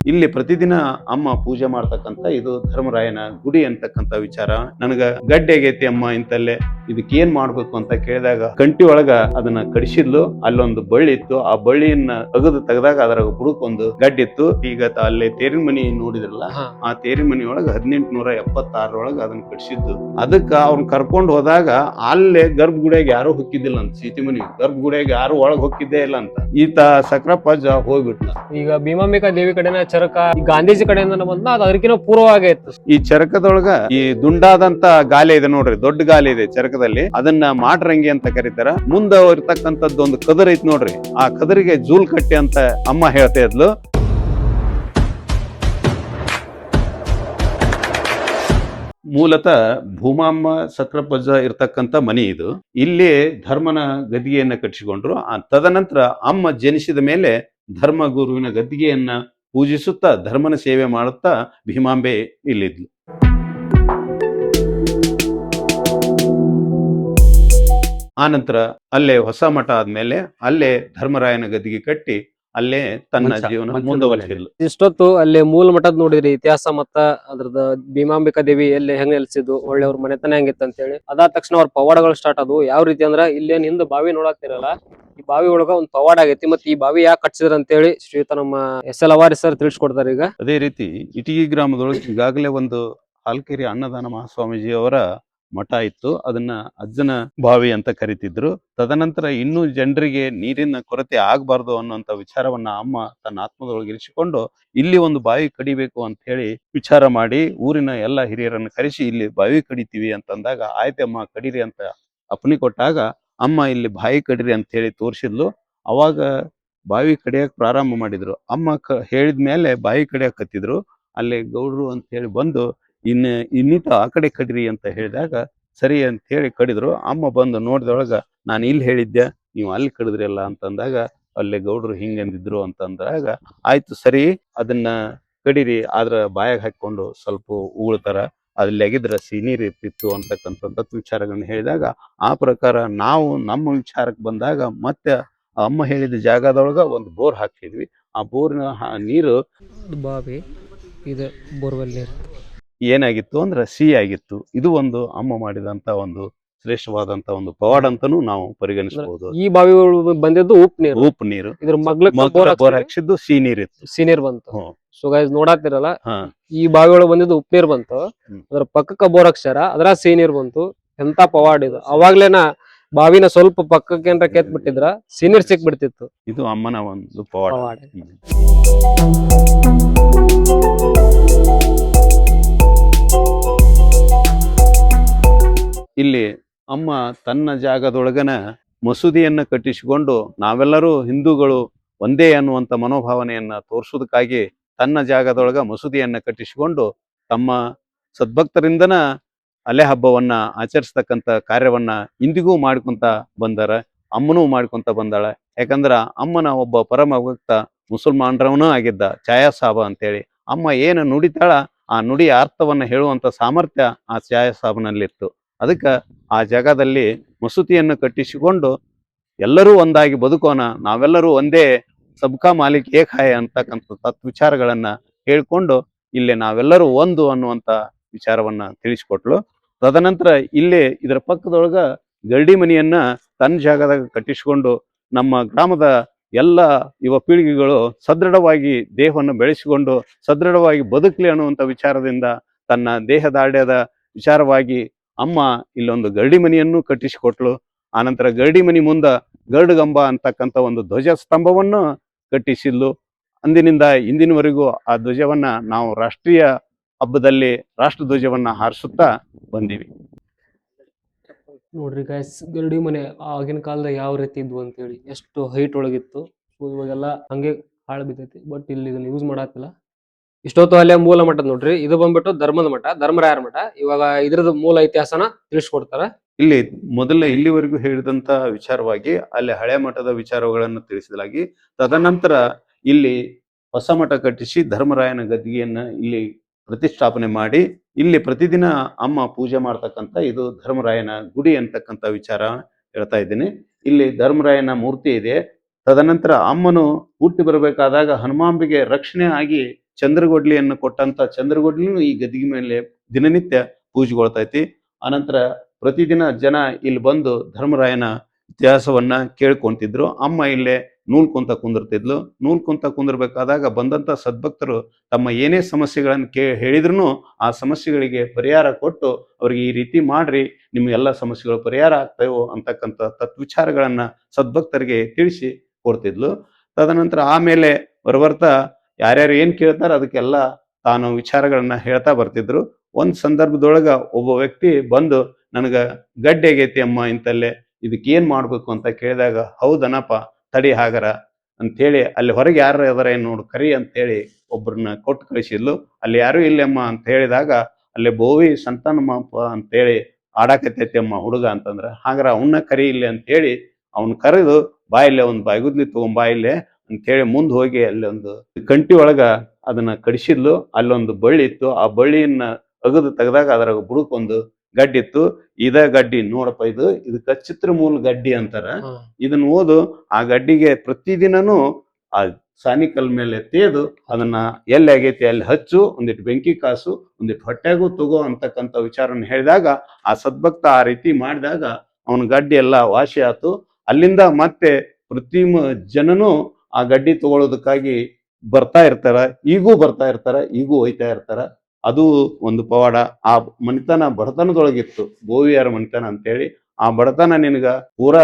ಇಲ್ಲಿ ಪ್ರತಿದಿನ ಅಮ್ಮ ಪೂಜೆ ಮಾಡ್ತಕ್ಕಂತ ಇದು ಧರ್ಮರಾಯನ ಗುಡಿ ಅಂತಕ್ಕಂತ ವಿಚಾರ. ನನಗ ಗಡ್ಡೆ ಆಗೈತಿ ಅಮ್ಮ ಇಂತಲ್ಲೇ, ಇದಕ್ಕೆ ಏನ್ ಮಾಡ್ಬೇಕು ಅಂತ ಕೇಳಿದಾಗ ಕಂಟಿ ಒಳಗ ಅದನ್ನ ಕಡಿಸಿದ್ಲು. ಅಲ್ಲೊಂದು ಬಳ್ಳಿ ಇತ್ತು, ಆ ಬಳ್ಳಿಯನ್ನ ತೆಗೆದಾಗ ಅದರ ಬುಡಕ್ ಒಂದು ಗಡ್ಡೆ ಇತ್ತು. ಈಗ ಅಲ್ಲಿ ತೇರಿನ ಮನಿ ನೋಡಿದ್ರಲ್ಲ, ಆ ತೇರಿನ ಮನಿ ಒಳಗ 1876 ಅದನ್ನ ಕಡಿಸಿದ್ದು. ಅದಕ್ಕ ಅವ್ನ ಕರ್ಕೊಂಡ್ ಹೋದಾಗ ಅಲ್ಲೇ ಗರ್ಭಗುಡಿಯಾಗ ಯಾರು ಹೊಕ್ಕಿದ್ದಿಲ್ಲ ಅಂತ, ಸೀತಿ ಮನಿ ಗರ್ಭಗುಡಿಯಾಗ ಯಾರು ಒಳಗ್ ಹೊಕ್ಕಿದ್ದೇ ಇಲ್ಲ ಅಂತ. ಈತ ಸಕ್ರಪ್ಪಜ್ಜ ಹೋಗ್ಬಿಟ್ನ. ಈಗ ಭೀಮಾಂಬಿಕಾ ದೇವಿ ಕಡೆನ ಚರಕ, ಈ ಗಾಂಧೀಜಿ ಕಡೆಯಿಂದ ಬಂದ ಅದು ಅದಕ್ಕಿಂತ ಪೂರ್ವವಾಗಿ ಇತ್ತು. ಈ ಚರಕದೊಳಗ ಈ ದುಂಡಾದಂತ ಗಾಲಿ ಇದೆ ನೋಡ್ರಿ, ದೊಡ್ಡ ಗಾಲಿ ಇದೆ ಚರಕದಲ್ಲಿ, ಅದನ್ನ ಮಾಡ್ರಂಗಿ ಅಂತ ಕರೀತಾರ. ಮುಂದ ಇರ್ತಕ್ಕಂಥದ್ದು ಒಂದು ಕದರ್ ಐತಿ ನೋಡ್ರಿ, ಆ ಕದರಿಗೆ ಜೂಲ್ ಕಟ್ಟಿ ಅಂತ ಅಮ್ಮ ಹೇಳ್ತಾ ಇದ್ಲು. ಮೂಲತಃ ಭೂಮಾಂಬ ಸಕ್ರಪ್ಪಜ್ಜ ಇರ್ತಕ್ಕಂಥ ಮನಿ ಇದು. ಇಲ್ಲಿ ಧರ್ಮನ ಗದ್ದಿಗೆಯನ್ನ ಕಟ್ಟಿಸಿಕೊಂಡ್ರು. ತದನಂತರ ಅಮ್ಮ ಜನಿಸಿದ ಮೇಲೆ ಧರ್ಮ ಗುರುವಿನ ಗದ್ದಿಗೆಯನ್ನ ಪೂಜಿಸುತ್ತಾ ಧರ್ಮನ ಸೇವೆ ಮಾಡುತ್ತಾ ಭೀಮಾಂಬೆ ಇಲ್ಲಿದ್ಲು. ಆನಂತರ ಅಲ್ಲೇ ಹೊಸ ಮಠ ಆದ್ಮೇಲೆ ಅಲ್ಲೇ ಧರ್ಮರಾಯನ ಗದ್ದಿಗೆ ಕಟ್ಟಿ ಅಲ್ಲೇ ತನ್ನ ಜೀವನ ಮುಂದುವರೆಸಿದ್ಲು. ಇಷ್ಟೊತ್ತು ಅಲ್ಲಿ ಮೂಲ ಮಠದ್ ನೋಡಿದ್ರಿ ಇತಿಹಾಸ ಮತ್ತ ಅದ್ರದ ಭೀಮಾಂಬಿಕಾ ದೇವಿ ಎಲ್ಲಿ ಹೆಂಗ್ ನೆಲೆಸಿದ್ದು, ಒಳ್ಳೆಯವ್ರ ಮನೆತನ ಹೆಂಗಿತ್ತು ಅಂತ ಹೇಳಿ. ಅದಾದ ತಕ್ಷಣ ಅವ್ರ ಪವಾಡಗಳು ಸ್ಟಾರ್ಟ್ ಆದವು. ಯಾವ ರೀತಿ ಅಂದ್ರ ಇಲ್ಲೇನ್ ಹಿಂದ ಬಾವಿ ನೋಡಾಕ್ತಿರಲ್ಲ, ಈ ಬಾವಿ ಒಳಗ ಒಂದ್ ಪವಾಡ ಆಗೈತಿ. ಮತ್ತೆ ಈ ಬಾವಿ ಯಾಕೆ ಕಟ್ಸಿದ್ರ ಅಂತ ಹೇಳಿ ಶ್ರೀಯುತ ನಮ್ಮ SL ಅವಾರಿ ಸರ್ ತಿಳಿಸ್ಕೊಡ್ತಾರೆ. ಈಗ ಅದೇ ರೀತಿ ಇಟಗಿ ಗ್ರಾಮದೊಳಗೆ ಈಗಾಗಲೇ ಒಂದು ಹಾಲ್ಕೆರೆ ಅನ್ನದಾನ ಮಹಾಸ್ವಾಮೀಜಿ ಅವರ ಮಠ ಇತ್ತು. ಅದನ್ನ ಅಜ್ಜನ ಬಾವಿ ಅಂತ ಕರಿತಿದ್ರು. ತದನಂತರ ಇನ್ನೂ ಜನರಿಗೆ ನೀರಿನ ಕೊರತೆ ಆಗ್ಬಾರ್ದು ಅನ್ನುವಂತ ವಿಚಾರವನ್ನ ಅಮ್ಮ ತನ್ನ ಆತ್ಮದೊಳಗೆ ಇರಿಸಿಕೊಂಡು ಇಲ್ಲಿ ಒಂದು ಬಾವಿ ಕಡಿಬೇಕು ಅಂತ ಹೇಳಿ ವಿಚಾರ ಮಾಡಿ ಊರಿನ ಎಲ್ಲ ಹಿರಿಯರನ್ನು ಕರೆಸಿ ಇಲ್ಲಿ ಬಾವಿ ಕಡಿತೀವಿ ಅಂತಂದಾಗ ಆಯ್ತಮ್ಮ ಕಡೀರಿ ಅಂತ ಅಪ್ಪಣೆ ಕೊಟ್ಟಾಗ ಅಮ್ಮ ಇಲ್ಲಿ ಬಾವಿ ಕಡೀರಿ ಅಂತ ಹೇಳಿ ತೋರಿಸಿದ್ಲು. ಅವಾಗ ಬಾವಿ ಕಡಿಯಕ್ ಪ್ರಾರಂಭ ಮಾಡಿದ್ರು. ಅಮ್ಮ ಹೇಳಿದ್ಮೇಲೆ ಬಾವಿ ಕಡಿಯಕ್ ಕತ್ತಿದ್ರು. ಅಲ್ಲಿ ಗೌಡ್ರು ಅಂತ ಹೇಳಿ ಬಂದು ಇನ್ನಿತ ಆ ಕಡೆ ಕಡಿರಿ ಅಂತ ಹೇಳಿದಾಗ ಸರಿ ಅಂತ ಹೇಳಿ ಕಡಿದ್ರು. ಅಮ್ಮ ಬಂದು ನೋಡಿದೊಳಗ ನಾನು ಇಲ್ಲಿ ಹೇಳಿದ್ದೆ, ನೀವು ಅಲ್ಲಿ ಕಡಿದ್ರಲ್ಲ ಅಂತಂದಾಗ ಅಲ್ಲೇ ಗೌಡ್ರು ಹಿಂಗಂದಿದ್ರು ಅಂತಂದಾಗ ಆಯ್ತು ಸರಿ ಅದನ್ನ ಕಡಿರಿ, ಆದ್ರ ಬಾಯಾಗ ಹಾಕೊಂಡು ಸ್ವಲ್ಪ ಉಗುಳ್ತಾರ, ಅಲ್ಲಿ ಅಗಿದ್ರ ಸಿನೀರ್ ಇರ್ತಿತ್ತು ಅಂತಕ್ಕಂಥ ವಿಚಾರಗಳನ್ನ ಹೇಳಿದಾಗ ಆ ಪ್ರಕಾರ ನಾವು ನಮ್ಮ ವಿಚಾರಕ್ಕೆ ಬಂದಾಗ ಮತ್ತೆ ಅಮ್ಮ ಹೇಳಿದ ಜಾಗದೊಳಗ ಒಂದು ಬೋರ್ ಹಾಕಿದ್ವಿ. ಆ ಬೋರ್ನ ನೀರು ಬಾವಿ ಇದು ಬೋರ್ವೆಲ್ ನೀರು ಏನಾಗಿತ್ತು ಅಂದ್ರೆ ಸಿಹಿ ಆಗಿತ್ತು. ಇದು ಒಂದು ಅಮ್ಮ ಮಾಡಿದಂತ ಒಂದು ಶ್ರೇಷ್ಠವಾದಂತ ಒಂದು ಪವಾಡ ಅಂತಾನು ನಾವು ಪರಿಗಣಿಸಬಹುದು. ಈ ಬಾವಿ ಬಂದಿದ್ದು ಉಪ್ಪು ನೀರು, ಇದ್ರ ಬೋರ್ ಹಾಕ್ಸಿದ್ದು ಸಿಹಿ ನೀರ್ ಇತ್ತು, ಸಿಹಿ ನೀರ್ ಬಂತು. ಸೊ ಗೈಸ್ ನೋಡಾತಿರಲ್ಲ, ಈ ಬಾವಿ ಒಳಗೆ ಬಂದಿದ್ದು ಉಪ್ಪು ನೀರ್ ಬಂತು, ಅದ್ರ ಪಕ್ಕಕ್ಕ ಬೋರ್ ಹಾಕ್ಸ್ಯಾರ, ಅದ್ರ ಸಿಹಿ ನೀರ್ ಬಂತು. ಎಂತ ಪವಾಡ ಇದು! ಅವಾಗ್ಲೇನ ಬಾವಿನ ಸ್ವಲ್ಪ ಪಕ್ಕಕ್ಕೆ ಏನಾರ ಕೆತ್ ಬಿಟ್ಟಿದ್ರ ಸಿಹಿ ನೀರ್ ಸಿಕ್ ಬಿಡ್ತಿತ್ತು. ಇದು ಅಮ್ಮನ ಒಂದು ಪವಾಡ. ಇಲ್ಲಿ ಅಮ್ಮ ತನ್ನ ಜಾಗದೊಳಗನ ಮಸೂದಿಯನ್ನ ಕಟ್ಟಿಸಿಕೊಂಡು ನಾವೆಲ್ಲರೂ ಹಿಂದೂಗಳು ಒಂದೇ ಅನ್ನುವಂತ ಮನೋಭಾವನೆಯನ್ನ ತೋರಿಸೋದಕ್ಕಾಗಿ ತನ್ನ ಜಾಗದೊಳಗ ಮಸೂದಿಯನ್ನ ಕಟ್ಟಿಸಿಕೊಂಡು ತಮ್ಮ ಸದ್ಭಕ್ತರಿಂದನ ಅಲೆ ಹಬ್ಬವನ್ನ ಆಚರಿಸ್ತಕ್ಕಂಥ ಕಾರ್ಯವನ್ನ ಇಂದಿಗೂ ಮಾಡ್ಕೊಂತ ಬಂದಾರ. ಅಮ್ಮನೂ ಮಾಡ್ಕೊಂತ ಬಂದಾಳ. ಯಾಕಂದ್ರ ಅಮ್ಮನ ಒಬ್ಬ ಪರಮ ಭಕ್ತ ಮುಸಲ್ಮಾನರವನೂ ಆಗಿದ್ದ ಛಾಯಾ ಸಾಬ ಅಂತೇಳಿ. ಅಮ್ಮ ಏನು ನುಡಿತಾಳ ಆ ನುಡಿಯ ಅರ್ಥವನ್ನ ಹೇಳುವಂತ ಸಾಮರ್ಥ್ಯ ಆ ಛಾಯಾ ಸಾಬನಲ್ಲಿತ್ತು. ಅದಕ್ಕೆ ಆ ಜಾಗದಲ್ಲಿ ಮಸೂತಿಯನ್ನು ಕಟ್ಟಿಸಿಕೊಂಡು ಎಲ್ಲರೂ ಒಂದಾಗಿ ಬದುಕೋಣ, ನಾವೆಲ್ಲರೂ ಒಂದೇ ಸಬ್ಕಾ ಮಾಲಿಕ್ ಏಕ್ ಹೈ ಅಂತಕ್ಕಂಥ ತತ್ವಿಚಾರಗಳನ್ನ ಹೇಳ್ಕೊಂಡು ಇಲ್ಲಿ ನಾವೆಲ್ಲರೂ ಒಂದು ಅನ್ನುವಂತ ವಿಚಾರವನ್ನ ತಿಳಿಸಿಕೊಟ್ಲು. ತದನಂತರ ಇಲ್ಲೇ ಇದರ ಪಕ್ಕದೊಳಗ ಗರಡಿ ಮನಿಯನ್ನ ತನ್ನ ಜಾಗದಾಗ ಕಟ್ಟಿಸಿಕೊಂಡು ನಮ್ಮ ಗ್ರಾಮದ ಎಲ್ಲ ಯುವ ಪೀಳಿಗೆಗಳು ಸದೃಢವಾಗಿ ದೇಹವನ್ನು ಬೆಳೆಸಿಕೊಂಡು ಸದೃಢವಾಗಿ ಬದುಕಲಿ ಅನ್ನುವಂಥ ವಿಚಾರದಿಂದ ತನ್ನ ದೇಹದಾಡ್ಯದ ವಿಚಾರವಾಗಿ ಅಮ್ಮ ಇಲ್ಲೊಂದು ಗರಡಿ ಮನಿಯನ್ನು ಕಟ್ಟಿಸಿಕೊಟ್ಲು. ಆನಂತರ ಗರಡಿ ಮನಿ ಮುಂದ ಗರುಡಗಂಬ ಅಂತಕ್ಕಂಥ ಒಂದು ಧ್ವಜ ಸ್ತಂಭವನ್ನು ಕಟ್ಟಿಸಿದ್ಲು. ಅಂದಿನಿಂದ ಇಂದಿನವರೆಗೂ ಆ ಧ್ವಜವನ್ನ ನಾವು ರಾಷ್ಟ್ರೀಯ ಹಬ್ಬದಲ್ಲಿ ರಾಷ್ಟ್ರ ಧ್ವಜವನ್ನ ಹಾರಿಸುತ್ತಾ ಬಂದೀವಿ. ನೋಡ್ರಿ ಗೈಸ್, ಗರಡಿ ಮನೆ ಆಗಿನ ಕಾಲದ ಯಾವ ರೀತಿ ಇದ್ವು ಅಂತೇಳಿ, ಎಷ್ಟು ಹೈಟ್ ಒಳಗಿತ್ತು. ಇವಾಗೆಲ್ಲ ಹಂಗೆ ಹಾಳು ಬಿದ್ದೈತಿ, ಬಟ್ ಇಲ್ಲಿ ಇದನ್ನ ಯೂಸ್ ಮಾಡಾತಿಲ್ಲ. ಇಷ್ಟೊತ್ತು ಅಲ್ಲೇ ಮೂಲ ಮಠ ನೋಡ್ರಿ, ಇದು ಬಂದ್ಬಿಟ್ಟು ಧರ್ಮದ ಮಠ, ಧರ್ಮರಾಯರ ಮಠ. ಇವಾಗ ಇದ್ರದ್ದು ಮೂಲ ಇತಿಹಾಸನ ತಿಳಿಸ್ಕೊಡ್ತಾರ. ಇಲ್ಲಿ ಮೊದಲ ಇಲ್ಲಿವರೆಗೂ ಹೇಳಿದಂತ ವಿಚಾರವಾಗಿ ಅಲ್ಲಿ ಹಳೆ ಮಠದ ವಿಚಾರಗಳನ್ನು ತಿಳಿಸಲಾಗಿ ತದನಂತರ ಇಲ್ಲಿ ಹೊಸ ಮಠ ಕಟ್ಟಿಸಿ ಧರ್ಮರಾಯನ ಗದ್ದಿಗೆಯನ್ನ ಇಲ್ಲಿ ಪ್ರತಿಷ್ಠಾಪನೆ ಮಾಡಿ ಇಲ್ಲಿ ಪ್ರತಿದಿನ ಅಮ್ಮ ಪೂಜೆ ಮಾಡ್ತಕ್ಕಂಥ ಇದು ಧರ್ಮರಾಯನ ಗುಡಿ ಅಂತಕ್ಕಂಥ ವಿಚಾರ ಹೇಳ್ತಾ ಇದ್ದೀನಿ. ಇಲ್ಲಿ ಧರ್ಮರಾಯನ ಮೂರ್ತಿ ಇದೆ. ತದನಂತರ ಅಮ್ಮನು ಹುಟ್ಟಿ ಬರಬೇಕಾದಾಗ ಹನುಮಾಂಬಿಗೆ ರಕ್ಷಣೆ ಆಗಿ ಚಂದ್ರಗೊಡ್ಲಿಯನ್ನು ಕೊಟ್ಟಂತ ಚಂದ್ರಗೊಡ್ಲಿನೂ ಈ ಗದಿಗೆ ಮೇಲೆ ದಿನನಿತ್ಯ ಪೂಜೆಗೊಳ್ತೈತಿ. ಅನಂತರ ಪ್ರತಿದಿನ ಜನ ಇಲ್ಲಿ ಬಂದು ಧರ್ಮರಾಯನ ಇತಿಹಾಸವನ್ನ ಕೇಳ್ಕೊಂತಿದ್ರು. ಅಮ್ಮ ಇಲ್ಲೇ ನೂಲ್ಕೊಂತ ಕುಂದಿರ್ತಿದ್ಲು. ನೂಲ್ಕೊಂತ ಕುಂದಿರ್ಬೇಕಾದಾಗ ಬಂದಂತ ಸದ್ಭಕ್ತರು ತಮ್ಮ ಏನೇ ಸಮಸ್ಯೆಗಳನ್ನು ಹೇಳಿದ್ರು ಆ ಸಮಸ್ಯೆಗಳಿಗೆ ಪರಿಹಾರ ಕೊಟ್ಟು ಅವ್ರಿಗೆ ಈ ರೀತಿ ಮಾಡ್ರಿ, ನಿಮ್ಮ ಎಲ್ಲ ಸಮಸ್ಯೆಗಳು ಪರಿಹಾರ ಆಗ್ತೇವೋ ಅಂತಕ್ಕಂಥ ತತ್ವಿಚಾರಗಳನ್ನ ಸದ್ಭಕ್ತರಿಗೆ ತಿಳಿಸಿ ಕೊಡ್ತಿದ್ಲು. ತದನಂತರ ಆಮೇಲೆ ಬರ್ಬರ್ತಾ ಯಾರ್ಯಾರು ಏನ್ ಕೇಳ್ತಾರ ಅದಕ್ಕೆಲ್ಲ ತಾನು ವಿಚಾರಗಳನ್ನ ಹೇಳ್ತಾ ಬರ್ತಿದ್ರು. ಒಂದ್ ಸಂದರ್ಭದೊಳಗ ಒಬ್ಬ ವ್ಯಕ್ತಿ ಬಂದು ನನಗ ಗಡ್ಡೆ ಆಗೈತಿ ಅಮ್ಮ ಇಂತಲ್ಲೇ, ಇದಕ್ಕೆ ಏನ್ ಮಾಡ್ಬೇಕು ಅಂತ ಕೇಳಿದಾಗ, ಹೌದನಪ್ಪ ತಡಿ ಹಾಗರ ಅಂತೇಳಿ ಅಲ್ಲಿ ಹೊರಗೆ ಯಾರು ಅದರ ನೋಡು ಕರಿ ಅಂತೇಳಿ ಒಬ್ಬರನ್ನ ಕೊಟ್ಟು ಕಳಿಸಿದ್ಲು. ಅಲ್ಲಿ ಯಾರು ಇಲ್ಲಮ್ಮ ಅಂತ ಹೇಳಿದಾಗ ಅಲ್ಲಿ ಬೋವಿ ಸಂತಾನಮ್ಮಪ್ಪ ಅಂತೇಳಿ ಆಡಾಕತೈತಿ ಅಮ್ಮ ಹುಡುಗ ಅಂತಂದ್ರ, ಹಾಗಾರ ಅವನ್ನ ಕರಿ ಇಲ್ಲಿ ಅಂತೇಳಿ ಅವನ್ ಕರೆದು ಬಾಯಿಲೆ ಒಂದು ಬಾಯಿಗುದ್ಲಿ ತಗೊಂಬಾಯಿಲೆ ಅಂತೇಳಿ ಮುಂದೆ ಹೋಗಿ ಅಲ್ಲಿ ಒಂದು ಕಂಟಿ ಒಳಗ ಅದನ್ನ ಕಡಿಸಿದ್ಲು. ಅಲ್ಲೊಂದು ಬಳ್ಳಿ ಇತ್ತು. ಆ ಬಳ್ಳಿಯನ್ನ ಅಗದು ತೆಗೆದಾಗ ಅದರ ಬುಡಕ್ಕೊಂದು ಗಡ್ಡಿ ಇತ್ತು. ಇದ ಗಡ್ಡಿ ನೋಡಪ್ಪ, ಇದಕ್ಕ ಚಿತ್ರಮೂಲ ಗಡ್ಡಿ ಅಂತಾರ. ಇದನ್ನ ಓದು, ಆ ಗಡ್ಡಿಗೆ ಪ್ರತಿದಿನನೂ ಆ ಸಾನಿಕಲ್ ಮೇಲೆ ತೇದು ಅದನ್ನ ಎಲ್ಲಿ ಆಗೈತಿ ಅಲ್ಲಿ ಹಚ್ಚು, ಒಂದಿಟ್ಟು ಬೆಂಕಿ ಕಾಸು, ಒಂದಿಟ್ಟು ಹೊಟ್ಟೆಗೂ ತಗೋ ಅಂತಕ್ಕಂಥ ವಿಚಾರನ ಹೇಳಿದಾಗ ಆ ಸದ್ಭಕ್ತ ಆ ರೀತಿ ಮಾಡಿದಾಗ ಅವನ ಗಡ್ಡಿ ಎಲ್ಲ ವಾಸಿ ಆತು. ಅಲ್ಲಿಂದ ಮತ್ತೆ ಪ್ರತಿ ಜನನು ಆ ಗಡ್ಡಿ ತಗೊಳ್ಳೋದಕ್ಕಾಗಿ ಬರ್ತಾ ಇರ್ತಾರ, ಈಗೂ ಬರ್ತಾ ಇರ್ತಾರ, ಈಗೂ ಒಯ್ತಾ ಇರ್ತಾರ. ಅದು ಒಂದು ಪವಾಡ. ಆ ಮನಿತನ ಬಡತನದೊಳಗಿತ್ತು, ಬೋವಿಯರ ಮನಿತನ ಅಂತೇಳಿ. ಆ ಬಡತನ ನಿನಗ ಪೂರಾ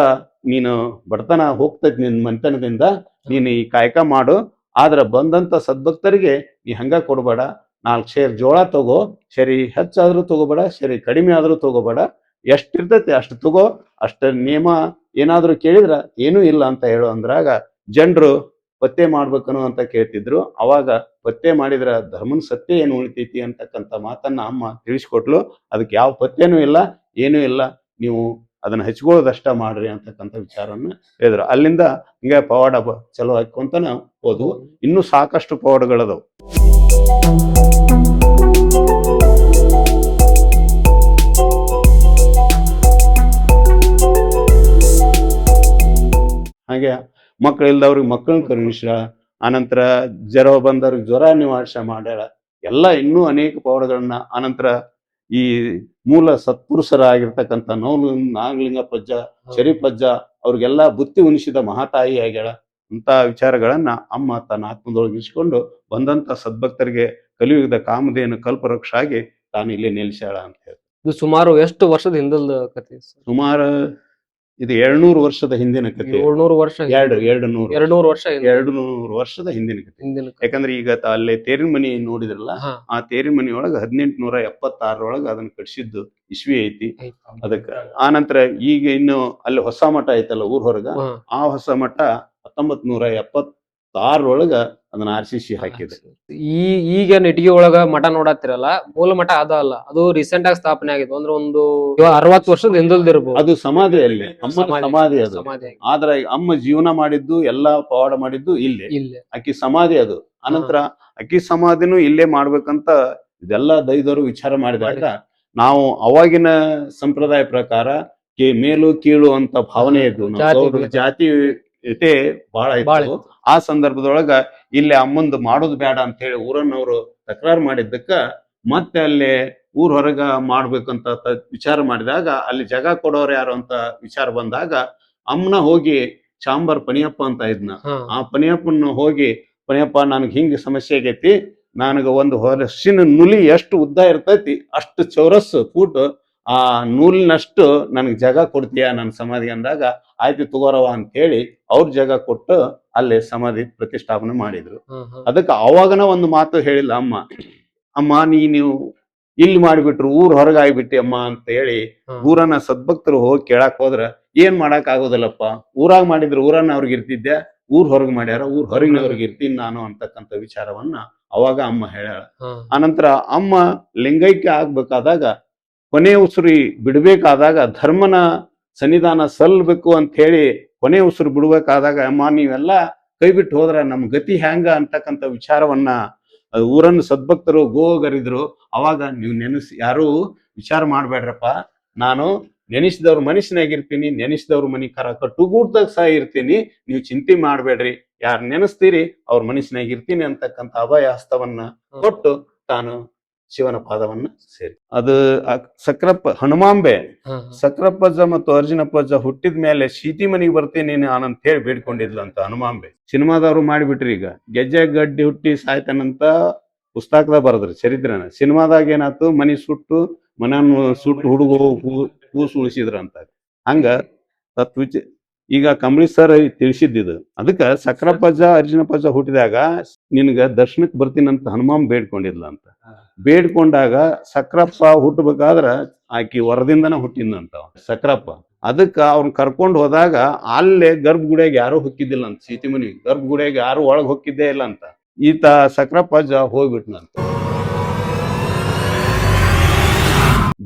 ನೀನು ಬಡತನ ಹೋಗ್ತೈತಿ ನಿನ್ ಮನಿತನದಿಂದ, ನೀನು ಈ ಕಾಯಕ ಮಾಡು. ಆದ್ರ ಬಂದಂತ ಸದ್ಭಕ್ತರಿಗೆ ನೀ ಹಂಗ ಕೊಡ್ಬೇಡ. 4 ಸೇರ್ ಜೋಳ ತಗೋ, ಸರಿ ಹೆಚ್ಚಾದ್ರೂ ತಗೋಬೇಡ, ಸರಿ ಕಡಿಮೆ ಆದ್ರೂ ತಗೋಬೇಡ, ಎಷ್ಟಿರ್ತೈತಿ ಅಷ್ಟು ತಗೋ. ಅಷ್ಟ ನಿಯಮ ಏನಾದ್ರು ಕೇಳಿದ್ರ ಏನೂ ಇಲ್ಲ ಅಂತ ಹೇಳು ಅಂದ್ರಾಗ ಜನರು ಪತ್ತೆ ಮಾಡ್ಬೇಕನು ಅಂತ ಕೇಳ್ತಿದ್ರು. ಅವಾಗ ಪತ್ತೆ ಮಾಡಿದ್ರ ಧರ್ಮನ ಸತ್ಯ ಏನು ಉಳಿತೈತಿ ಅಂತಕ್ಕಂಥ ಮಾತನ್ನ ಅಮ್ಮ ತಿಳಿಸ್ಕೊಟ್ಲು. ಅದಕ್ಕೆ ಯಾವ ಪತ್ತೆನೂ ಇಲ್ಲ, ಏನೂ ಇಲ್ಲ, ನೀವು ಅದನ್ನ ಹಚ್ಕೊಳ್ಳೋದಷ್ಟ ಮಾಡ್ರಿ ಅಂತಕ್ಕಂಥ ವಿಚಾರನ್ನ ಹೇಳಿದ್ರು. ಅಲ್ಲಿಂದ ಹಿಂಗ ಪವಾಡ ಚಲೋ ಹಾಕೊಂತ ನಾವು ಹೋದ್ವು. ಇನ್ನೂ ಸಾಕಷ್ಟು ಪವಾಡಗಳದವು. ಹಾಗೆ ಮಕ್ಕಳು ಇಲ್ದವ್ರಿಗೆ ಮಕ್ಕಳನ್ನ ಕರುಣಿಸ, ಆನಂತರ ಜ್ವರ ಬಂದವ್ರಿಗೆ ಜ್ವರ ನಿವಾರಿಸ ಮಾಡ್ಯಾಳ. ಎಲ್ಲ ಇನ್ನೂ ಅನೇಕ ಪವಾಡಗಳನ್ನ. ಆನಂತರ ಈ ಮೂಲ ಸತ್ಪುರುಷರಾಗಿರ್ತಕ್ಕಂಥ ನಾಗಲಿಂಗ ಪಜ್ಜ, ಶರೀಫಜ್ಜ ಅವ್ರಿಗೆಲ್ಲ ಬುತ್ತಿ ಉಣಿಸಿದ ಮಹಾತಾಯಿ ಆಗ್ಯಾಳ. ಅಂತ ವಿಚಾರಗಳನ್ನ ಅಮ್ಮ ತನ್ನ ಆತ್ಮದೊಳಗೆ ಇರಿಸಿಕೊಂಡು ಬಂದಂತ ಸದ್ಭಕ್ತರಿಗೆ ಕಲಿಯುಗದ ಕಾಮಧೇನು ಕಲ್ಪವೃಕ್ಷ ಆಗಿ ತಾನು ಇಲ್ಲಿ ನೆಲೆಸ್ಯಾಳ ಅಂತ ಹೇಳಿ. ಇದು ಸುಮಾರು ಎಷ್ಟು ವರ್ಷದ ಹಿಂದಲ್ದ ಕಥೆ? ಸುಮಾರು ಇದು 700 ವರ್ಷದ ಹಿಂದಿನ ಕಥೆ. 700 ವರ್ಷ? 200 ವರ್ಷ, 200 ವರ್ಷದ ಹಿಂದಿನ ಕಥೆ. ಯಾಕಂದ್ರೆ ಈಗ ಅಲ್ಲೇ ತೇರಿನ ಮನಿ ನೋಡಿದ್ರಲ್ಲ, ಆ ತೇರಿನ ಮನಿ ಒಳಗ 1876 ಅದನ್ನ ಕಟ್ಸಿದ್ದು ಇಸ್ವಿ ಐತಿ ಅದಕ್ಕ. ಆ ನಂತರ ಈಗ ಇನ್ನು ಅಲ್ಲಿ ಹೊಸ ಮಠ ಐತಲ್ಲ ಊರ್ ಹೊರಗ, ಆ ಹೊಸ ಮಠ 1976 ಅದನ್ನ RCC ಹಾಕಿದೆ. ಈಗ ಇಟಗಿ ಒಳಗ ಮಠ ನೋಡತ್ತಿರಲ್ಲ, ಮೂಲ ಮಠ ಅಲ್ಲ, ಅದು ರೀಸೆಂಟ್ ಆಗಿ ಸ್ಥಾಪನೆ ಆಗಿದ್ದು. ಅಂದ್ರೆ ಒಂದು 60 ವರ್ಷದ ಹಿಂದಲ್ದಿರ್ಬೋದು. ಅದು ಸಮಾಧಿ ಅಲ್ಲಿ, ಅಮ್ಮನ ಸಮಾಧಿ ಅದು. ಆದ್ರೆ ಅಮ್ಮ ಜೀವನ ಮಾಡಿದ್ದು ಎಲ್ಲಾ ಪವಾಡ ಮಾಡಿದ್ದು ಇಲ್ಲೇ, ಅಕ್ಕಿ ಸಮಾಧಿ ಅದು. ಅನಂತರ ಅಕ್ಕಿ ಸಮಾಧಿನೂ ಇಲ್ಲೇ ಮಾಡ್ಬೇಕಂತ ಇದೆಲ್ಲ ದೈವರು ವಿಚಾರ ಮಾಡಿದಾಗ ನಾವು ಅವಾಗಿನ ಸಂಪ್ರದಾಯ ಪ್ರಕಾರ ಮೇಲು ಕೀಳು ಅಂತ ಭಾವನೆ ಇದ್ವು. ಜಾತಿ ಬಹಳ ಇತ್ತು. ಆ ಸಂದರ್ಭದೊಳಗ ಇಲ್ಲಿ ಅಮ್ಮಂದು ಮಾಡೋದು ಬೇಡ ಅಂತ ಹೇಳಿ ಊರನ್ನವರು ತಕರಾರು ಮಾಡಿದ್ದಕ್ಕ ಮತ್ತೆ ಅಲ್ಲಿ ಊರ್ ಹೊರಗ ಮಾಡ್ಬೇಕಂತ ವಿಚಾರ ಮಾಡಿದಾಗ ಅಲ್ಲಿ ಜಾಗ ಕೊಡೋರು ಯಾರು ಅಂತ ವಿಚಾರ ಬಂದಾಗ ಅಮ್ಮನ ಹೋಗಿ ಚಾಂಬರ್ ಪನಿಯಪ್ಪ ಅಂತ ಇದ್ನ, ಆ ಪನಿಯಪ್ಪನ ಹೋಗಿ, ಪನಿಯಪ್ಪ ನನಗೆ ಹಿಂಗ ಸಮಸ್ಯೆ ಆಗೈತಿ, ನನಗ ಒಂದು ಹೊರಸಿನ ನುಲಿ ಎಷ್ಟು ಉದ್ದ ಇರ್ತೈತಿ ಅಷ್ಟು ಚೌರಸ್ ಫೂಟ್ ಆ ನೂಲಿನಷ್ಟು ನನಗೆ ಜಾಗ ಕೊಡ್ತೀಯ ನನ್ನ ಸಮಾಧಿ ಅಂದಾಗ, ಆಯ್ತು ತಗೋರವ ಅಂತ ಹೇಳಿ ಅವ್ರ ಜಾಗ ಕೊಟ್ಟು ಅಲ್ಲಿ ಸಮಾಧಿ ಪ್ರತಿಷ್ಠಾಪನೆ ಮಾಡಿದ್ರು. ಅದಕ್ಕೆ ಅವಾಗನ ಒಂದು ಮಾತು ಹೇಳಿಲ್ಲ ಅಮ್ಮ, ಅಮ್ಮ ನೀವು ಇಲ್ಲಿ ಮಾಡಿಬಿಟ್ರು, ಊರ್ ಹೊರಗ ಆಗ್ಬಿಟ್ಟಿ ಅಮ್ಮ ಅಂತ ಹೇಳಿ ಊರನ್ನ ಸದ್ಭಕ್ತರು ಹೋಗಿ ಕೇಳಾಕ್ ಹೋದ್ರ ಏನ್ ಮಾಡಕ್ ಆಗೋದಿಲ್ಲಪ್ಪ, ಊರಾಗ ಮಾಡಿದ್ರು ಊರನ್ನ ಅವ್ರಿಗೆ ಇರ್ತಿದ್ದೆ, ಊರ್ ಹೊರಗ್ ಮಾಡ್ಯಾರ, ಊರ್ ಹೊರಗಿನವ್ರಿಗೆ ಇರ್ತೀನಿ ನಾನು ಅಂತಕ್ಕಂಥ ವಿಚಾರವನ್ನ ಅವಾಗ ಅಮ್ಮ ಹೇಳ್ಯಾಳ. ಆನಂತರ ಅಮ್ಮ ಲಿಂಗೈಕ್ಯ ಆಗ್ಬೇಕಾದಾಗ, ಕೊನೆ ಉಸುರಿ ಬಿಡ್ಬೇಕಾದಾಗ, ಧರ್ಮನ ಸನ್ನಿಧಾನ ಸಲ್ಲಬೇಕು ಅಂತ ಹೇಳಿ ಕೊನೆ ಉಸಿರು ಬಿಡ್ಬೇಕಾದಾಗ, ಅಮ್ಮ ನೀವೆಲ್ಲ ಕೈ ಬಿಟ್ಟು ಹೋದ್ರ ನಮ್ ಗತಿ ಹ್ಯಾಂಗ ಅಂತಕ್ಕಂಥ ವಿಚಾರವನ್ನ ಊರನ್ನು ಸದ್ಭಕ್ತರು ಗೋಗರಿದ್ರು. ಅವಾಗ ನೀವು ಯಾರು ವಿಚಾರ ಮಾಡ್ಬೇಡ್ರಪ್ಪ, ನಾನು ನೆನೆಸಿದವ್ರ ಮನಸ್ಸಿನಾಗಿರ್ತೀನಿ, ನೆನೆಸಿದವ್ರ ಮನಿ ಕಟ್ಟುಗೂಡ್ದಾಗ ಸಹ ಇರ್ತೀನಿ, ನೀವು ಚಿಂತೆ ಮಾಡ್ಬೇಡ್ರಿ, ಯಾರು ನೆನೆಸ್ತೀರಿ ಅವ್ರ ಮನಸ್ಸಿನಾಗ ಇರ್ತೀನಿ ಅಂತಕ್ಕಂಥ ಅಭಯ ಹಸ್ತವನ್ನ ಕೊಟ್ಟು ತಾನು ಶಿವನ ಪಾದವನ್ನ ಸೇರಿ ಅದು ಸಕ್ರಪ್ಪ ಹನುಮಾಂಬೆ ಸಕ್ರಪ್ಪಜ್ಜ ಮತ್ತು ಅರ್ಜುನಪ್ಪಜ್ಜ ಹುಟ್ಟಿದ ಮೇಲೆ ಸೀತಿ ಮನೆಗೆ ಬರ್ತೀನಿ ನಾನಂತ ಹೇಳಿ ಬೇಡ್ಕೊಂಡಿದ್ಲು ಅಂತ ಹನುಮಾಂಬೆ. ಸಿನಿಮಾದವ್ರು ಮಾಡಿಬಿಟ್ರಿ ಈಗ ಗೆಜ್ಜೆ ಗಡ್ಡಿ ಹುಟ್ಟಿ ಸಾಯ್ತಾನಂತ ಪುಸ್ತಕದಾಗ ಬರದ್ರಿ ಚರಿತ್ರೆನ. ಸಿನಿಮಾದಾಗ ಏನಾಯ್ತು ಮನಿ ಸುಟ್ಟು ಮನೆಯನ್ನು ಸುಟ್ಟು ಹುಡುಗ ಕೂಸು ಉಳಿಸಿದ್ರಂತ. ಹಂಗ ತತ್ವಿಚ ಈಗ ಕಂಬಳಿ ಸರ್ ತಿಳಿಸಿದ್ದಿದು. ಅದಕ್ಕ ಸಕ್ರಪ್ಪಜ್ಜ ಅರ್ಜುನಪ್ಪಜ್ಜ ಹುಟ್ಟಿದಾಗ ನಿನ್ಗ ದರ್ಶನಕ್ಕೆ ಬರ್ತೀನಂತ ಹನುಮಾನ್ ಬೇಡ್ಕೊಂಡಿದ್ಲ ಅಂತ. ಬೇಡ್ಕೊಂಡಾಗ ಸಕ್ರಪ್ಪ ಹುಟ್ಟಬೇಕಾದ್ರ ಆಕಿ ವರದಿಂದನ ಹುಟ್ಟಿದ್ನಂತ ಸಕ್ರಪ್ಪ. ಅದಕ್ಕ ಅವ್ರನ್ನ ಕರ್ಕೊಂಡು ಹೋದಾಗ ಅಲ್ಲೇ ಗರ್ಭಗುಡಿಯಾಗ ಯಾರು ಹೊಕ್ಕಿದ್ದಿಲ್ಲ ಅಂತ. ಸೀತಿ ಮನಿ ಗರ್ಭಗುಡಿಯಾಗ ಯಾರು ಒಳಗ್ ಹೊಕ್ಕಿದ್ದೇ ಇಲ್ಲ ಅಂತ. ಈತ ಸಕ್ರಪ್ಪಜ್ಜ ಹೋಗ್ಬಿಟ್ನಂತ.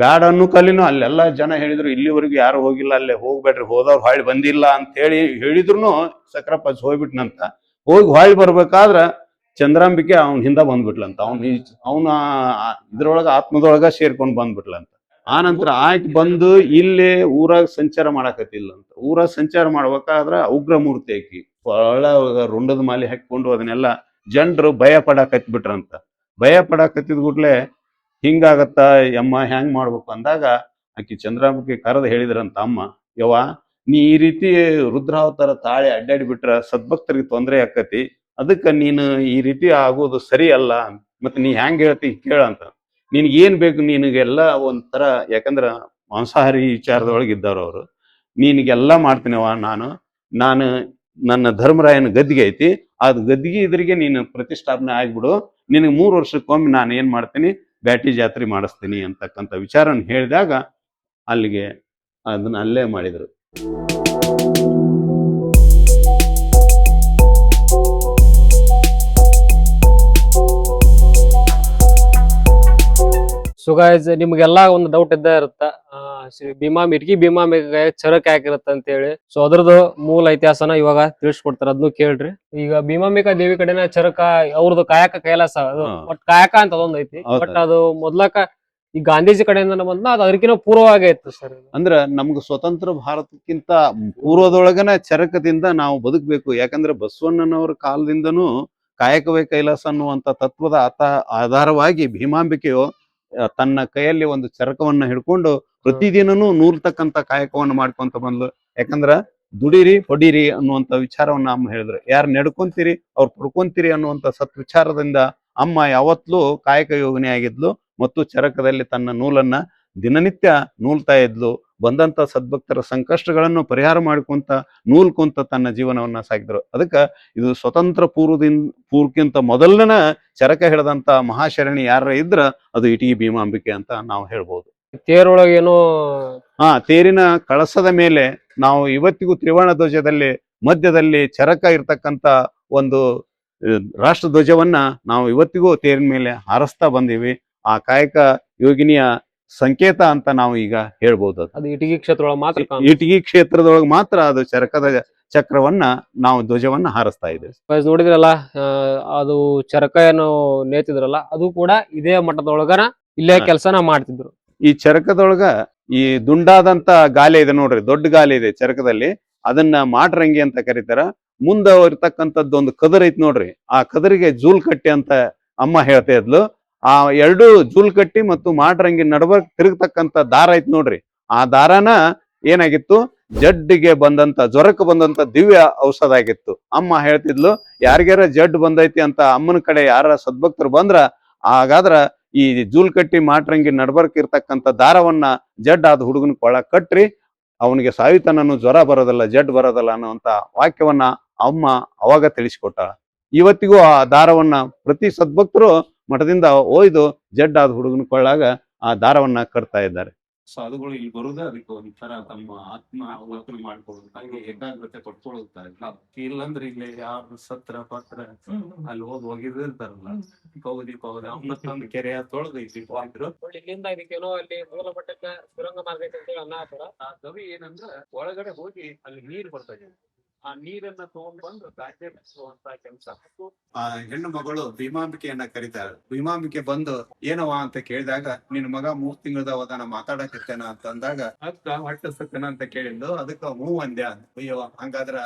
ಬ್ಯಾಡ ಅನ್ನೋ ಕಲಿನೂ ಅಲ್ಲೆಲ್ಲ ಜನ ಹೇಳಿದ್ರು ಇಲ್ಲಿವರೆಗೂ ಯಾರು ಹೋಗಿಲ್ಲ, ಅಲ್ಲೇ ಹೋಗ್ಬೇಡ್ರಿ, ಹೋದವ್ರು ಹೊಳ್ಳಿ ಬಂದಿಲ್ಲ ಅಂತ ಹೇಳಿದ್ರು ಸಕ್ರಪ್ಪಜ್ಜ ಹೋಗ್ಬಿಟ್ನಂತ. ಹೋಗಿ ಹೊಳ್ಳಿ ಬರ್ಬೇಕಾದ್ರ ಚಂದ್ರಾಂಬಿಕೆ ಅವ್ನ ಹಿಂದ ಬಂದ್ಬಿಟ್ಲಂತ. ಅವನ ಇದ್ರೊಳಗ ಆತ್ಮದೊಳಗ ಸೇರ್ಕೊಂಡ್ ಬಂದ್ಬಿಟ್ಲಂತ. ಆ ನಂತರ ಆಯ್ತು ಬಂದು ಇಲ್ಲೇ ಊರಾಗ ಸಂಚಾರ ಮಾಡಾಕತ್ತಿಲ್ಲಂತ. ಊರಾಗ ಸಂಚಾರ ಮಾಡ್ಬೇಕಾದ್ರ ಉಗ್ರ ಮೂರ್ತಿ ಆಕಿ ಒಳಗ ರುಂಡದ ಮಾಲಿ ಹಾಕೊಂಡು ಅದನ್ನೆಲ್ಲ ಜನರು ಭಯ ಪಡಾಕತ್ಬಿಟ್ರಂತ. ಭಯ ಪಡಾಕತ್ತಿದ್ ಕೂಡ್ಲೆ ಹಿಂಗಾಗತ್ತ ಯಮ್ಮ ಹೆಂಗ್ ಮಾಡ್ಬೇಕು ಅಂದಾಗ ಆಕಿ ಚಂದ್ರಾಂಬಿಕೆ ಕರೆದು ಹೇಳಿದ್ರಂತ, ಅಮ್ಮ ಯವ್ವ ನೀ ಈ ರೀತಿ ರುದ್ರಾವತಾರ ತಾಳೆ ಅಡ್ಡಾಡಿ ಬಿಟ್ರ ಸದ್ಭಕ್ತರಿಗೆ ತೊಂದರೆ ಆಕತಿ, ಅದಕ್ಕ ನೀನು ಈ ರೀತಿ ಆಗೋದು ಸರಿ ಅಲ್ಲ, ಮತ್ತೆ ನೀ ಹೆಂಗ್ ಹೇಳ್ತಿ ಕೇಳಂತ. ನಿನ್ಗೆ ಏನ್ ಬೇಕು, ನಿನಗೆಲ್ಲ ಒಂಥರ, ಯಾಕಂದ್ರ ಮಾಂಸಾಹಾರಿ ವಿಚಾರದೊಳಗೆ ಇದ್ದವ್ರು ಅವರು. ನಿನಗೆಲ್ಲ ಮಾಡ್ತೀನವ ನಾನು ನನ್ನ ಧರ್ಮರಾಯನ ಗದ್ದಿಗೆ ಐತಿ, ಅದು ಗದ್ದಿಗೆ ಇದ್ರಿಗೆ ನೀನು ಪ್ರತಿಷ್ಠಾಪನೆ ಆಗ್ಬಿಡು, ನಿನಗೆ 3 ವರ್ಷಕ್ಕೊಮ್ಮೆ ನಾನು ಏನ್ ಮಾಡ್ತೀನಿ ಬ್ಯಾಟಿ ಜಾತ್ರೆ ಮಾಡಿಸ್ತೀನಿ ಅಂತಕ್ಕಂಥ ವಿಚಾರನ ಹೇಳಿದಾಗ ಅಲ್ಲಿಗೆ ಅದನ್ನ ಅಲ್ಲೇ ಮಾಡಿದ್ರು. ಸೊ ಗೈಸ್, ನಿಮ್ಗೆಲ್ಲಾ ಒಂದು ಡೌಟ್ ಇದ್ದ ಇರುತ್ತ, ಇಟ್ಕಿ ಭೀಮಾಂಬಿಕೆ ಚರಕ್ ಯಾಕಿರತ್ತ ಅಂತ ಹೇಳಿ. ಸೊ ಅದ್ರದ್ದು ಮೂಲ ಇತಿಹಾಸನ ಇವಾಗ ತಿಳಿಸ್ಕೊಡ್ತಾರ, ಅದನ್ನು ಕೇಳ್ರಿ. ಈಗ ಭೀಮಾಂಬಿಕಾ ದೇವಿ ಕಡೆನ ಚರಕ ಅವ್ರದ್ದು ಕಾಯಕ ಕೈಲಾಸ, ಬಟ್ ಕಾಯಕ ಅಂತ ಅದೊಂದ್ ಐತಿ. ಬಟ್ ಅದು ಮೊದ್ಲಕ ಈ ಗಾಂಧೀಜಿ ಕಡೆಯಿಂದ ಬಂದ ಅದು ಅದಕ್ಕಿಂತ ಪೂರ್ವವಾಗೇ ಇತ್ತು ಸರ್. ಅಂದ್ರ ನಮ್ಗೆ ಸ್ವತಂತ್ರ ಭಾರತಕ್ಕಿಂತ ಪೂರ್ವದೊಳಗನ ಚರಕದಿಂದ ನಾವು ಬದುಕಬೇಕು. ಯಾಕಂದ್ರೆ ಬಸವಣ್ಣನವರ ಕಾಲದಿಂದನೂ ಕಾಯಕವೇ ಕೈಲಾಸ ಅನ್ನುವಂತ ತತ್ವದ ಆಧಾರವಾಗಿ ಭೀಮಾಂಬಿಕೆಯು ತನ್ನ ಕೈಯಲ್ಲಿ ಒಂದು ಚರಕವನ್ನ ಹಿಡ್ಕೊಂಡು ಪ್ರತಿದಿನನೂ ನೂಲ್ತಕ್ಕಂತ ಕಾಯಕವನ್ನ ಮಾಡ್ಕೊಂತ ಬಂದ್ಲು. ಯಾಕಂದ್ರ ದುಡಿರಿ ಹೊಡಿರಿ ಅನ್ನುವಂತ ವಿಚಾರವನ್ನ ಅಮ್ಮ ಹೇಳಿದ್ರು. ಯಾರು ನಡ್ಕೊಂತೀರಿ ಅವ್ರು ಪಡ್ಕೊಂತೀರಿ ಅನ್ನುವಂತ ಸತ್ವಿಚಾರದಿಂದ ಅಮ್ಮ ಯಾವತ್ಲೂ ಕಾಯಕ ಯೋಗಿನಿ ಆಗಿದ್ಲು ಮತ್ತು ಚರಕದಲ್ಲಿ ತನ್ನ ನೂಲನ್ನ ದಿನನಿತ್ಯ ನೂಲ್ತಾ ಇದ್ಲು. ಬಂದಂತ ಸದ್ಭಕ್ತರ ಸಂಕಷ್ಟಗಳನ್ನು ಪರಿಹಾರ ಮಾಡ್ಕೊಂತ ನೂಲ್ಕೊಂತ ತನ್ನ ಜೀವನವನ್ನ ಸಾಗಿದ್ರು. ಅದಕ್ಕ ಇದು ಸ್ವತಂತ್ರ ಪೂರ್ವಕ್ಕಿಂತ ಮೊದಲನ ಚರಕ ಹಿಡದಂತ ಮಹಾಶರಣಿ ಯಾರ ಇದ್ರ ಅದು ಇಟಗಿ ಭೀಮಾಂಬಿಕೆ ಅಂತ ನಾವು ಹೇಳ್ಬೋದು. ತೇರೊಳಗೇನೋ ತೇರಿನ ಕಳಸದ ಮೇಲೆ ನಾವು ಇವತ್ತಿಗೂ ತ್ರಿವರ್ಣ ಧ್ವಜದಲ್ಲಿ ಮಧ್ಯದಲ್ಲಿ ಚರಕ ಇರ್ತಕ್ಕಂತ ಒಂದು ರಾಷ್ಟ್ರ ಧ್ವಜವನ್ನ ನಾವು ಇವತ್ತಿಗೂ ತೇರಿನ ಮೇಲೆ ಹಾರಿಸ್ತಾ ಬಂದೀವಿ. ಆ ಕಾಯಕ ಯೋಗಿನಿಯ ಸಂಕೇತ ಅಂತ ನಾವು ಈಗ ಹೇಳ್ಬೋದು. ಅದು ಇಟಗಿ ಕ್ಷೇತ್ರದೊಳಗೆ ಮಾತ್ರ, ಇಟಗಿ ಕ್ಷೇತ್ರದೊಳಗೆ ಮಾತ್ರ ಅದು ಚರಕದ ಚಕ್ರವನ್ನ ನಾವು ಧ್ವಜವನ್ನ ಹಾರಿಸ್ತಾ ಇದ್ದೇವೆ. ನೋಡಿದ್ರಲ್ಲ, ಅದು ಚರಕ ಏನು ನೇತಿದ್ರಲ್ಲ, ಅದು ಕೂಡ ಇದೇ ಮಠದೊಳಗನ ಇಲ್ಲೇ ಕೆಲಸನ ಮಾಡ್ತಿದ್ರು. ಈ ಚರಕದೊಳಗ ಈ ದುಂಡಾದಂತ ಗಾಲಿ ಇದೆ ನೋಡ್ರಿ, ದೊಡ್ಡ ಗಾಲಿ ಇದೆ ಚರಕದಲ್ಲಿ, ಅದನ್ನ ಮಾಡ್ರಂಗಿ ಅಂತ ಕರೀತಾರ. ಮುಂದ ಇರ್ತಕ್ಕಂಥದ್ದು ಒಂದು ಕದರ್ ಐತಿ ನೋಡ್ರಿ, ಆ ಕದರಿಗೆ ಜೂಲ್ ಕಟ್ಟಿ ಅಂತ ಅಮ್ಮ ಹೇಳ್ತಾ ಇದ್ಲು. ಆ 2 ಜೂಲ್ ಕಟ್ಟಿ ಮತ್ತು ಮಾಡ್ರಂಗಿ ನಡುವ ತಿರುಗತಕ್ಕಂತ ದಾರ ಐತಿ ನೋಡ್ರಿ, ಆ ದಾರನ ಏನಾಗಿತ್ತು, ಜಡ್ಡಿಗೆ ಬಂದಂತ ಜ್ವರಕ್ಕೆ ಬಂದಂತ ದಿವ್ಯ ಔಷಧ ಆಗಿತ್ತು. ಅಮ್ಮ ಹೇಳ್ತಿದ್ಲು, ಯಾರಿಗಾರ ಜಡ್ ಬಂದೈತಿ ಅಂತ ಅಮ್ಮನ ಕಡೆ ಯಾರ ಸದ್ಭಕ್ತರು ಬಂದ್ರ ಹಾಗಾದ್ರ ಈ ಜೂಲ್ ಕಟ್ಟಿ ಮಾಡ್ರಂಗಿ ನಡ್ಬರ್ಕ್ ಇರ್ತಕ್ಕಂಥ ದಾರವನ್ನ ಜಡ್ ಆದ ಹುಡುಗನ ಕೊಳ ಕಟ್ರಿ, ಅವನಿಗೆ ಸಾಯುತನನು ಜ್ವರ ಬರೋದಲ್ಲ ಜಡ್ ಬರೋದಲ್ಲ ಅನ್ನುವಂತ ವಾಕ್ಯವನ್ನ ಅಮ್ಮ ಅವಾಗ ತಿಳಿಸಿಕೊಟ್ಟಾಳ. ಇವತ್ತಿಗೂ ಆ ದಾರವನ್ನ ಪ್ರತಿ ಸದ್ಭಕ್ತರು ಮಠದಿಂದ ಒಯ್ದು ಜಡ್ ಆದ ಹುಡುಗನ ಕೊಳ್ಳಾಗ ಆ ದಾರವನ್ನ ಕಟ್ತಾ ಇದ್ದಾರೆ. ಸಾಧುಗಳು ಇಲ್ಲಿ ಬರುದೇ ಅದಕ್ಕೆ ಒಂಥರ ತಮ್ಮ ಆತ್ಮ ಅವಲೋಕನ ಮಾಡ್ಕೊಳ್ಳೋದು, ಹಾಗೆ ಏಕಾಗ್ರತೆ ಪಡ್ಕೊಳ್ಳುತ್ತಾರೆ. ಇಲ್ಲಂದ್ರೆ ಇಲ್ಲಿ ಯಾರು ಸತ್ರ ಪತ್ರ ಅಲ್ಲಿ ಹೋಗಿರ್ತಾರಲ್ಲ, ಕೌದಿ ಅವನೊಂದು ಕೆರೆಯ ತೊಳೆದು ಇಲ್ಲಿಂದ ಇದಕ್ಕೇನೋ ಅಲ್ಲಿ ಮೂಲ ಮಟ್ಟಕ್ಕೆ ಸುರಂಗ ಮಾರ್ಗ ಐತೆ ಅಂತ ಅನ್ನತಾರ. ಆ ಗವಿ ಏನಂದ್ರೆ ಒಳಗಡೆ ಹೋಗಿ ಅಲ್ಲಿ ನೀರು ಬರ್ತಾ ಇದೆ, ಆ ನೀರನ್ನ ತಗೊಂಡ್ ಬಂದು ಗಾಜೆ ಬೆಳೆಸುವಂತ ಕೆಲಸ. ಆ ಹೆಣ್ಣು ಮಗಳು ಭೀಮಾಂಬಿಕೆಯನ್ನ ಕರೀತಾಳೆ. ಭೀಮಾಂಬಿಕೆ ಬಂದು ಏನವ ಅಂತ ಕೇಳಿದಾಗ, ನಿನ್ ಮಗ 3 ತಿಂಗಳದವದ ನಾ ಮಾತಾಡಕತ್ತೇನ ಅಂತ ಅಂದಾಗ, ಅಕ್ಕ ಹೊಟ್ಟೆ ಸಕ್ಕನ ಅಂತ ಕೇಳಿದ್ದು. ಅದಕ್ಕ ಹೂ ಅಂದ್ಯ. ಅಯ್ಯೋ ಹಂಗಾದ್ರ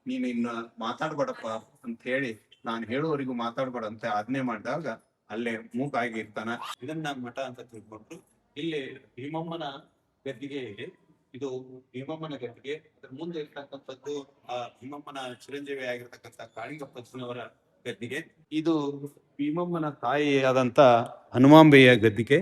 ನೀನ್ ಇನ್ನ ಮಾತಾಡ್ಬೇಡಪ್ಪ ಅಂತ ಹೇಳಿ ನಾನು ಹೇಳುವವರೆಗೂ ಮಾತಾಡ್ಬೇಡ ಅಂತ ಆಜ್ಞೆ ಮಾಡಿದಾಗ ಅಲ್ಲೇ ಮೂಕಾಗಿರ್ತಾನ. ಇದನ್ನ ಮಠ ಅಂತ ತಿಳ್ಕೊಂಡ್ರು. ಇಲ್ಲಿ ಭೀಮಮ್ಮನ ಗದ್ದಿಗೆ ಇದೆ. ಇದು ಭೀಮಮ್ಮನ ಗದ್ದಿಗೆ. ಅದ್ರ ಮುಂದೆ ಇರ್ತಕ್ಕಂಥದ್ದು ಆ ಭೀಮಮ್ಮನ ಚಿರಂಜೀವಿ ಆಗಿರ್ತಕ್ಕಂಥ ಕಾಳಿಂಗಪ್ಪನವರ ಗದ್ದಿಗೆ. ಇದು ಭೀಮಮ್ಮನ ತಾಯಿಯಾದಂತ ಹನುಮಾಂಬೆಯ ಗದ್ದಿಗೆ.